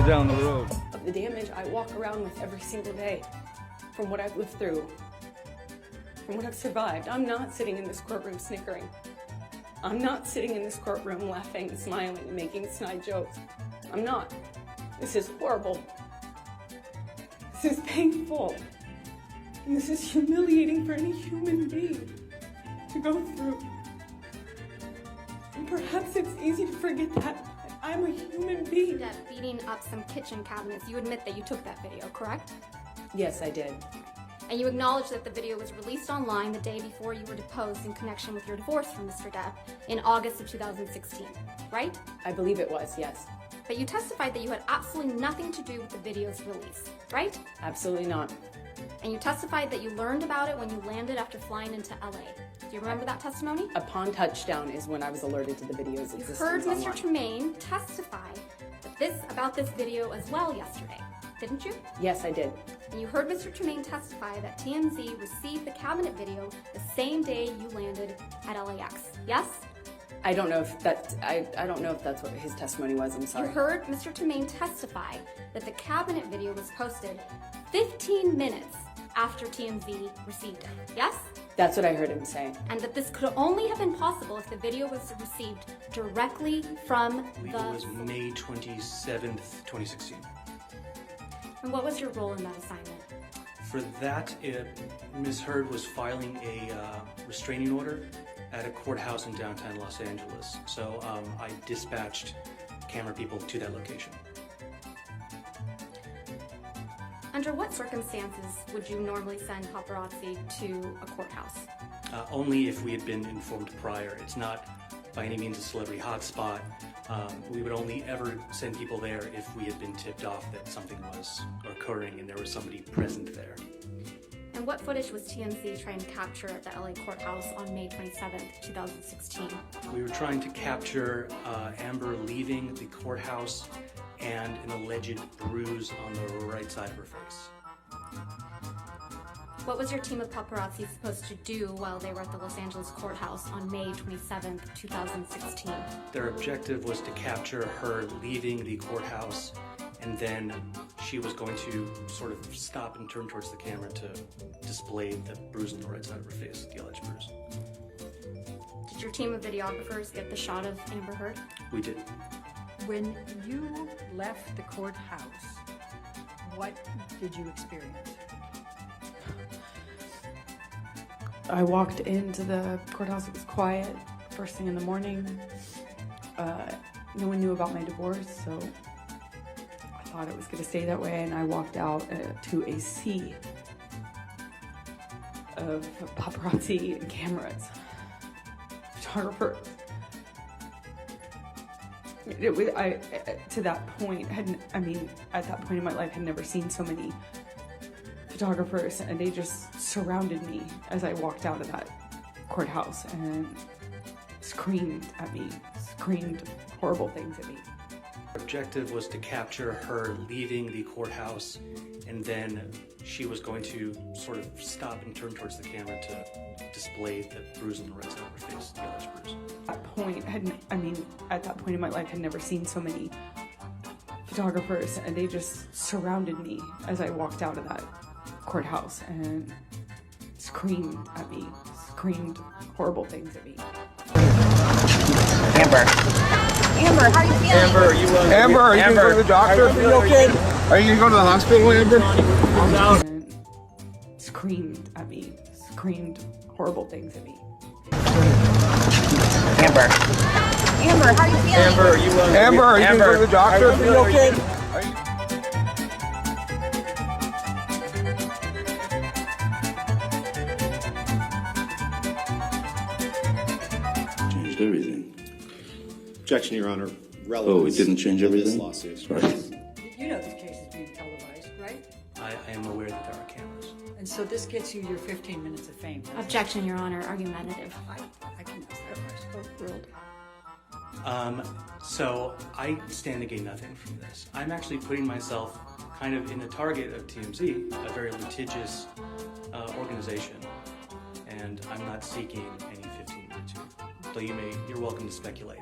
down the road. Of the damage I walk around with every single day, from what I've lived through, from what I've survived. I'm not sitting in this courtroom snickering. I'm not sitting in this courtroom laughing, smiling, and making snide jokes. I'm not. This is horrible. This is painful. And this is humiliating for any human being to go through. And perhaps it's easy to forget that I'm a human being. That beating up some kitchen cabinets, you admit that you took that video, correct? Yes, I did. And you acknowledge that the video was released online the day before you were deposed in connection with your divorce from Mr. Depp in August of 2016, right? I believe it was, yes. But you testified that you had absolutely nothing to do with the video's release, right? Absolutely not. And you testified that you learned about it when you landed after flying into LA. Do you remember that testimony? Upon touchdown is when I was alerted to the video's You existence heard Mr. online. Tremaine testify about this video as well yesterday, didn't you? Yes, I did. And you heard Mr. Tremaine testify that TMZ received the cabinet video the same day you landed at LAX, yes? I don't know if that's what his testimony was. I'm You sorry. heard Mr. Tremaine testify that the cabinet video was posted 15 minutes after TMZ received it, yes? That's what I heard him say. And that this could only have been possible if the video was received directly from I believe it was May 27th, 2016. And what was your role in that assignment? For that, Ms. Heard was filing a restraining order at a courthouse in downtown Los Angeles. So I dispatched camera people to that location. Under what circumstances would you normally send paparazzi to a courthouse? Only if we had been informed prior. It's not by any means a celebrity hotspot. We would only ever send people there if we had been tipped off that something was occurring and there was somebody present there. And what footage was TMZ trying to capture at the LA courthouse on May 27th, 2016? We were trying to capture Amber leaving the courthouse and an alleged bruise on the right side of her face. What was your team of paparazzi supposed to do while they were at the Los Angeles courthouse on May 27th, 2016? Their objective was to capture her leaving the courthouse, and then she was going to sort of stop and turn towards the camera to display the bruise on the right side of her face, the alleged bruise. Did your team of videographers get the shot of Amber Heard? We did. When you left the courthouse, what did you experience? I walked into the courthouse. It was quiet. First thing in the morning. No one knew about my divorce, so I thought it was going to stay that way. And I walked out to a sea of paparazzi and cameras, photographers. To that point, at that point in my life, had never seen so many photographers, and they just surrounded me as I walked out of that courthouse and screamed at me, screamed horrible things at me. Our objective was to capture her leaving the courthouse, and then she was going to sort of stop and turn towards the camera to display the bruise on the right side of her face, the alleged bruise. At that point in my life, had never seen so many photographers, and they just surrounded me as I walked out of that courthouse and screamed at me, screamed horrible things at me. Amber, how are you feeling? Amber, are you gonna go to the doctor? Are you okay? Are you gonna go to the hospital, Amber? And screamed at me, screamed horrible things at me. Amber, how are you feeling? Amber, are you gonna go to the doctor? Are you okay? Changed everything. Objection, Your Honor. Oh, it didn't change of this everything? lawsuit. Sorry. You know this case is being televised, right? I am aware that there are cameras. And so this gets you your 15 minutes of fame. doesn't it? Objection, Your Honor. Argumentative. I can ask that question. Overruled. So I stand to gain nothing from this. I'm actually putting myself kind of in the target of TMZ, a very litigious organization, and I'm not seeking any 15 minutes here. So you're welcome to speculate.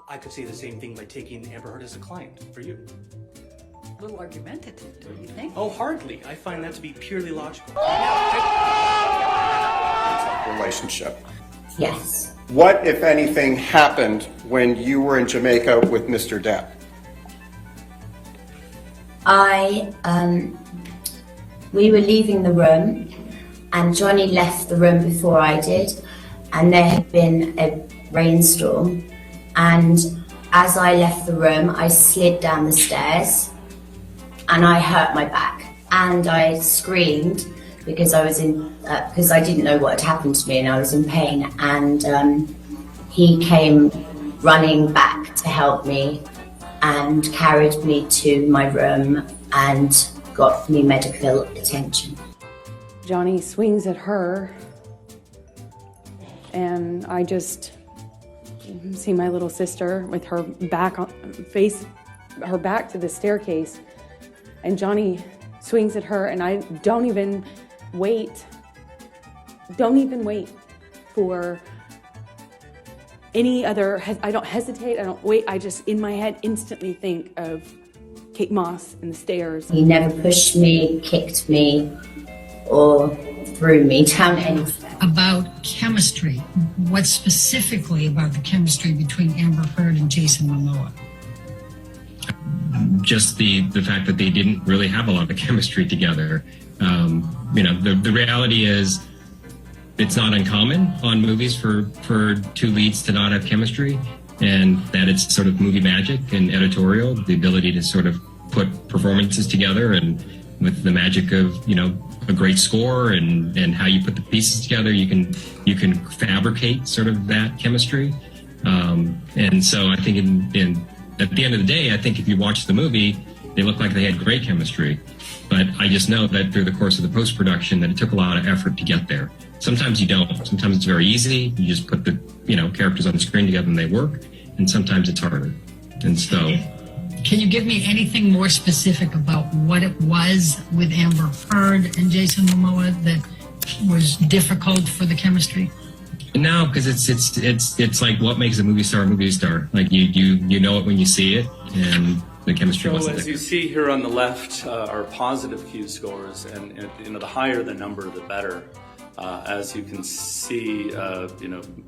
I could say the same thing by taking Amber Heard as a client for you. a little argumentative, don't you think? Oh, hardly. I find that to be purely logical. Relationship. Yes. What, if anything, happened when you were in Jamaica with Mr. Depp? We were leaving the room, and Johnny left the room before I did, and there had been a rainstorm, and as I left the room, I slid down the stairs, and I hurt my back, and I screamed because I was because I didn't know what had happened to me, and I was in pain, and he came running back to help me and carried me to my room and got me medical attention. Johnny swings at her, and I just see my little sister with her back her back to the staircase, and Johnny swings at her, and I don't even wait for any other, I don't hesitate, I don't wait, I just in my head instantly think of Kate Moss and the stairs. He never pushed me, kicked me, or threw me down anything. About chemistry, what specifically about the chemistry between Amber Heard and Jason Momoa? Just the fact that they didn't really have a lot of chemistry together. The reality is it's not uncommon on movies for two leads to not have chemistry, and that it's sort of movie magic and editorial, the ability to sort of put performances together, and with the magic of, a great score and how you put the pieces together, you can fabricate sort of that chemistry. And so I think at the end of the day, I think if you watch the movie, they look like they had great chemistry. But I just know that through the course of the post-production that it took a lot of effort to get there. Sometimes you don't. Sometimes it's very easy. You just put the, characters on the screen together and they work. And sometimes it's harder. And so... Can you give me anything more specific about what it was with Amber Heard and Jason Momoa that was difficult for the chemistry? No, because it's like what makes a movie star a movie star. Like you know it when you see it, and the chemistry wasn't there. As you see here on the left are positive Q scores, and the higher the number, the better. As you can see,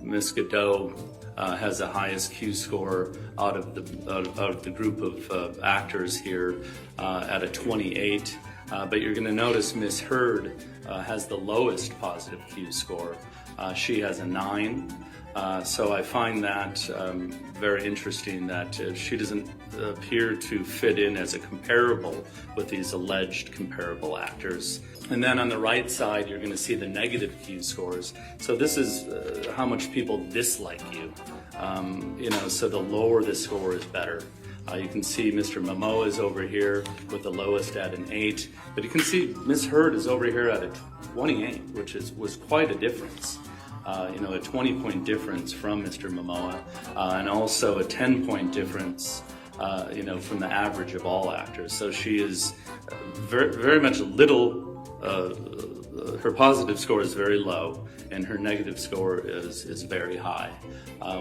Ms. Godot has the highest Q score out of the group of actors here at a 28. But you're going to notice Ms. Heard has the lowest positive Q score. She has a 9. So I find that very interesting that she doesn't appear to fit in as a comparable with these alleged comparable actors. And then on the right side, you're going to see the negative Q scores. So this is how much people dislike you. So the lower the score is better. You can see Mr. Momoa is over here with the lowest at an 8. But you can see Ms. Heard is over here at a 28, which was quite a difference. A 20-point difference from Mr. Momoa, and also a 10-point difference, from the average of all actors. So she is very, very much her positive score is very low, and her negative score is very high,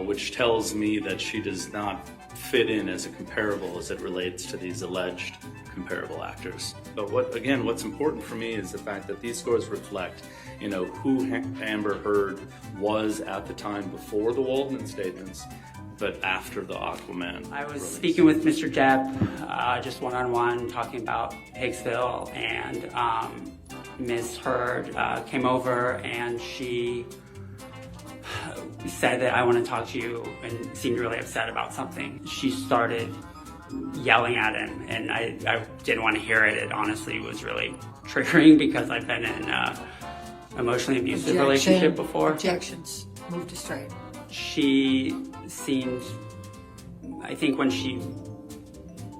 which tells me that she does not fit in as a comparable as it relates to these alleged comparable actors. But what's important for me is the fact that these scores reflect who Amber Heard was at the time before the Waldman statements, but after the Aquaman I was release. Speaking with Mr. Depp, just one-on-one, talking about Higgsville, and Ms. Heard came over and she said that I want to talk to you, and seemed really upset about something. She started yelling at him, and I didn't want to hear it. It honestly was really triggering because I've been in emotionally abusive relationship before. Objections. Move to straight. She seemed, I think when she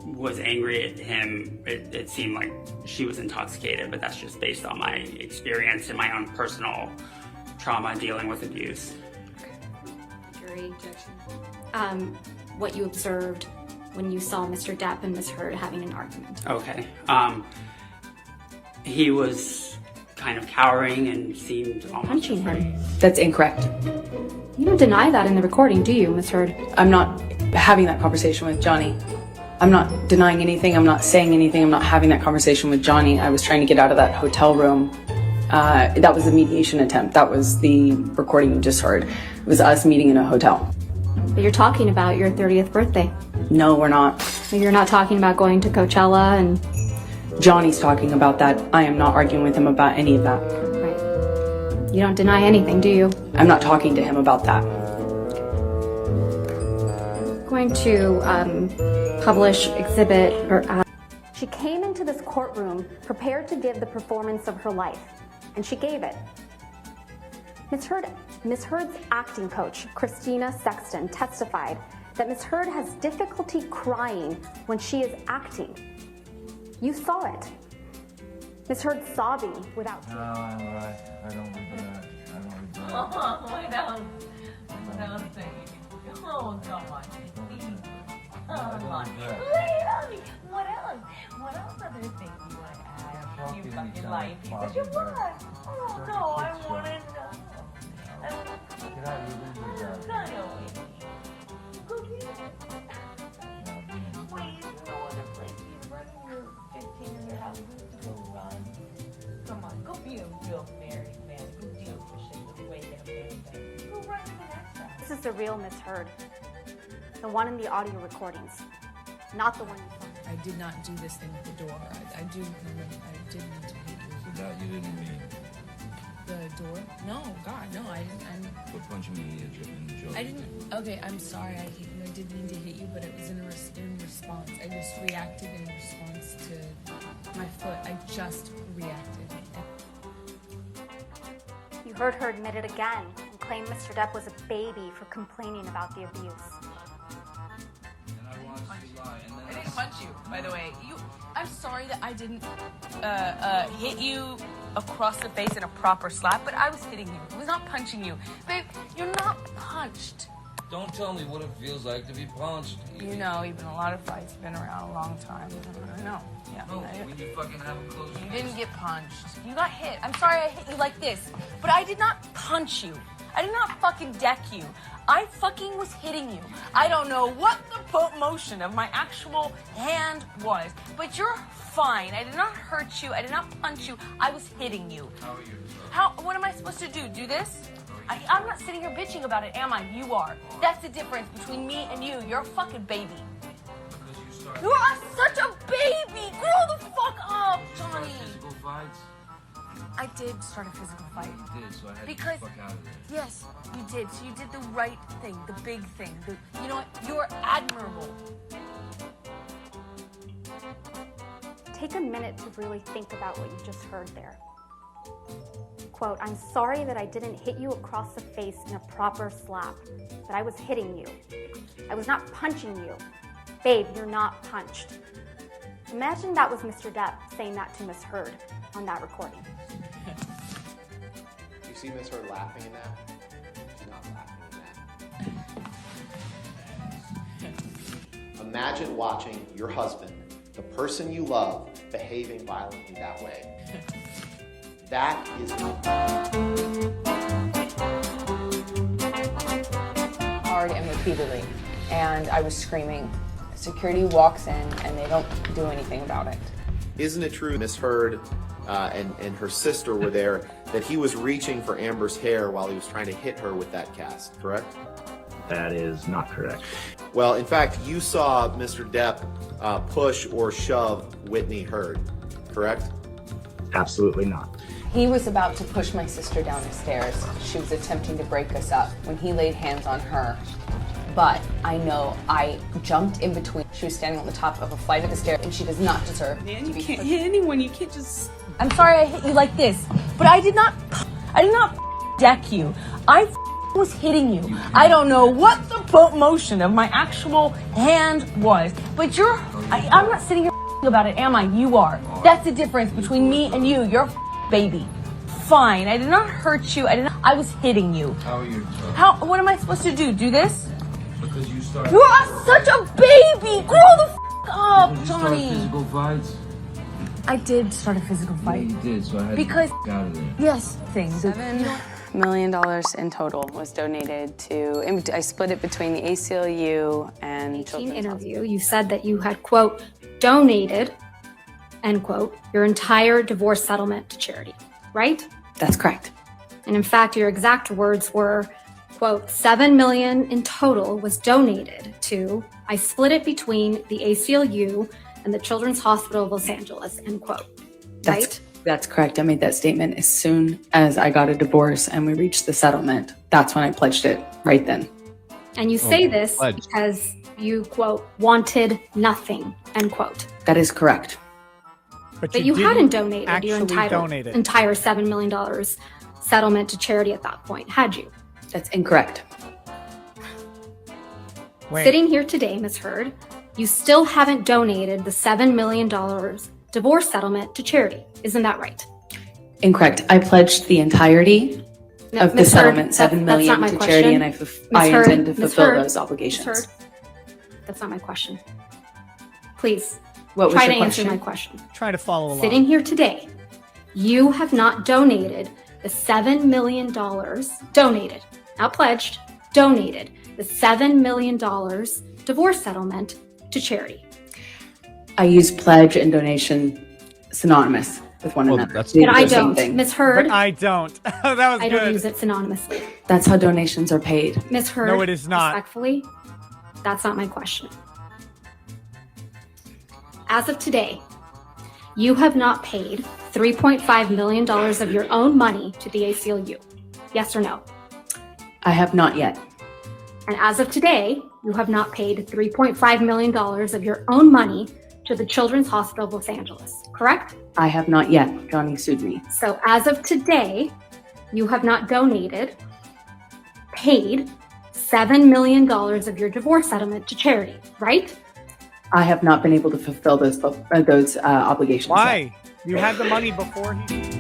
was angry at him, it seemed like she was intoxicated, but that's just based on my experience and my own personal trauma dealing with abuse. Jury, what you observed when you saw Mr. Depp and Ms. Heard having an argument. Okay. He was kind of cowering and seemed almost Punching him. That's incorrect. You don't deny that in the recording, do you, Ms. Heard? I'm not having that conversation with Johnny. I'm not denying anything. I'm not saying anything. I'm not having that conversation with Johnny. I was trying to get out of that hotel room. That was a mediation attempt. That was the recording you just heard. It was us meeting in a hotel. But you're talking about your 30th birthday. No, we're not. You're not talking about going to Coachella and... Johnny's talking about that. I am not arguing with him about any of that. Right. You don't deny anything, do you? I'm not talking to him about that. Going to publish exhibit or... She came into this courtroom prepared to give the performance of her life, and she gave it. Ms. Heard's acting coach, Christina Sexton, testified that Ms. Heard has difficulty crying when she is acting. You saw it. Ms. Heard sobbing without tears. No, I'm all right. I don't regret it. I don't regret it. Oh, I don't think. Oh, come on. Come on. What else? What else other things you want to add? You fucking life. But you what? Oh, no, I want to know. Get out of your room, you guys. Go get it. Wait, no other place. You're running your 15 house. Go run. Come on, go be a real married man. Go deal with shit the way that man. Go run to the next house. This is the real Ms. Heard. The one in the audio recordings. Not the one you saw. I did not do this thing with the door. I do remember I did mean to hit you. So that you didn't mean. The door? No, God, no, I didn't. For punching me in the jaw. I didn't. Okay, I'm sorry I hit you. I did mean to hit you, but it was in response. I just reacted in response to my foot. I just reacted. You heard her admit it again and claim Mr. Depp was a baby for complaining about the abuse. I didn't punch you, by the way. I'm sorry that I didn't hit you across the face in a proper slap, but I was hitting you. I was not punching you. Babe, you're not punched. Don't tell me what it feels like to be punched. You know, even a lot of fights have been around a long time. I know. Yeah. No, when you fucking have a close. You didn't get punched. You got hit. I'm sorry I hit you like this, but I did not punch you. I did not fucking deck you. I fucking was hitting you. I don't know what the motion of my actual hand was, but you're fine. I did not hurt you. I did not punch you. I was hitting you. How are you? What am I supposed to do? Do this? I'm not sitting here bitching about it, am I? You are. That's the difference between me and you. You're a fucking baby. You are such a baby! Grow the fuck up, Johnny! Physical fights? I did start a physical fight. You did, so I had Because, to get the fuck out of there. yes, you did. So you did the right thing, the big thing. You know what? You're admirable. Take a minute to really think about what you just heard there. Quote, I'm sorry that I didn't hit you across the face in a proper slap, but I was hitting you. I was not punching you. Babe, you're not punched. Imagine that was Mr. Depp saying that to Ms. Heard on that recording. You see Ms. Heard laughing in that? She's not laughing in that. Imagine watching your husband, the person you love, behaving violently that way. That is hard and repeatedly, and I was screaming. Security walks in and they don't do anything about it. Isn't it true Ms. Heard and her sister were there, that he was reaching for Amber's hair while he was trying to hit her with that cast, correct? That is not correct. Well, in fact, you saw Mr. Depp push or shove Whitney Heard, correct? Absolutely not. He was about to push my sister down the stairs. She was attempting to break us up when he laid hands on her. But I know I jumped in between. She was standing on the top of a flight of the stairs, and she does not deserve Man, to you be can't pushed. hit anyone. You can't just... I'm sorry I hit you like this, but I did not deck you. I was hitting you. I don't know what the motion of my actual hand was, but I'm not sitting here about it, am I? You are. That's the difference between me and you. You're a baby. Fine. I did not hurt you. I was hitting you. How are you? What am I supposed to do? Do this? Because you started. You are such a baby. Grow the up, Did you Johnny. start physical fights? I did start a physical fight. Yeah, you did, so I had Because- to get the fuck out of there. Yes. Things. 7 million in total was donated to, I split it between the ACLU and Children's interview, you said that you had, quote, donated, end quote, your entire divorce settlement to charity, right? That's correct. And in fact, your exact words were, quote, $7 million in total was donated to, I split it between the ACLU and the Children's Hospital of Los Angeles, end quote, right? That's correct. I made that statement as soon as I got a divorce and we reached the settlement. That's when I pledged it, right then. And you say this because you, quote, wanted nothing, end quote. That is correct. But you hadn't donated your actually entire $7 million settlement to charity at that point, had you? That's incorrect. Sitting here today, Ms. Heard, you still haven't donated the $7 million divorce settlement to charity. Isn't that right? Incorrect. I pledged the entirety of the settlement, $7 million to charity, and I intend to fulfill those obligations. Ms. Heard, that's not my question. Please, What was try your to answer question? my question. Try to follow along. Sitting here today, you have not donated the $7 million, donated, not pledged, donated the $7 million divorce settlement to charity. I use pledge and donation synonymous with one another. But I don't. Ms. Heard, But I don't. That was I good. don't use it synonymously. That's how donations are paid. Ms. Heard, No, it is not. Respectfully, that's not my question. As of today, you have not paid $3.5 million of your own money to the ACLU. Yes or no? I have not yet. And as of today, you have not paid $3.5 million of your own money to the Children's Hospital of Los Angeles, correct? I have not yet. Johnny sued me. So as of today, you have not donated, paid $7 million of your divorce settlement to charity, right? I have not been able to fulfill those obligations. Why? You had the money before he...